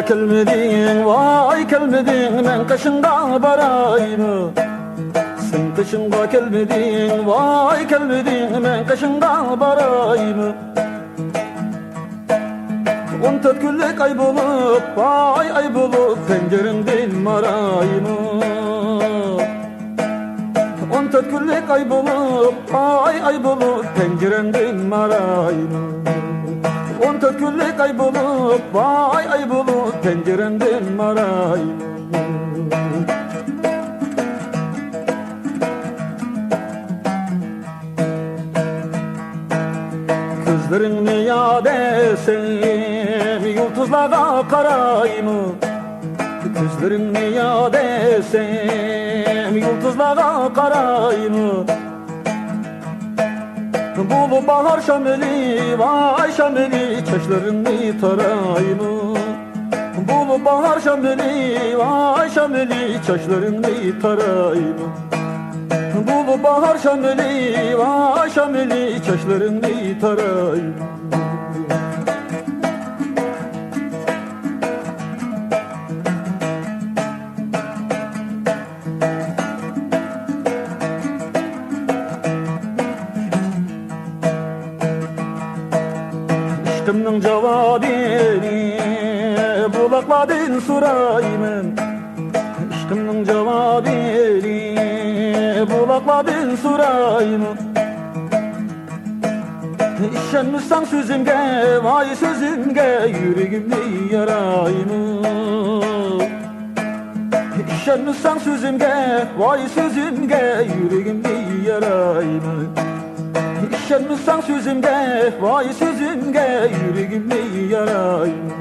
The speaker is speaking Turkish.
kelmedin, vay kelmedin, men kaşında barayım. Sen kaşımda kelmedin, vay kelmedin, men kaşında barayım. 14 günlük ay bulup, vay ay bulup, penceremden marayım. 14 günlük ay bulup, ay bulup, penceremden marayım. 14 günlük ay bulup, ay bulup, penceremden marayım. Gözlerini yad etsem, yıldızlara karayım. Gözlerini yad etsem, yıldızlara karayım. Bulu bahar şameli, vay şameli, çeşlerini tarayım. Bulu bahar şameli, vay şameli, çeşlerini tarayım. Bulu bahar şameli, vay şameli, çeşlerini tarayım. İştimnin cevabini bulakladın surayım. İştimnin cevabini bulakladın surayım. İşenmişsen sözümge, vay sözümge, yüreğimni yarayım. İşenmişsen sözümge, vay sözümge, yüreğimni yarayım. İşenmişsen sözümge, vay sözümge, yüreğimni yarayım.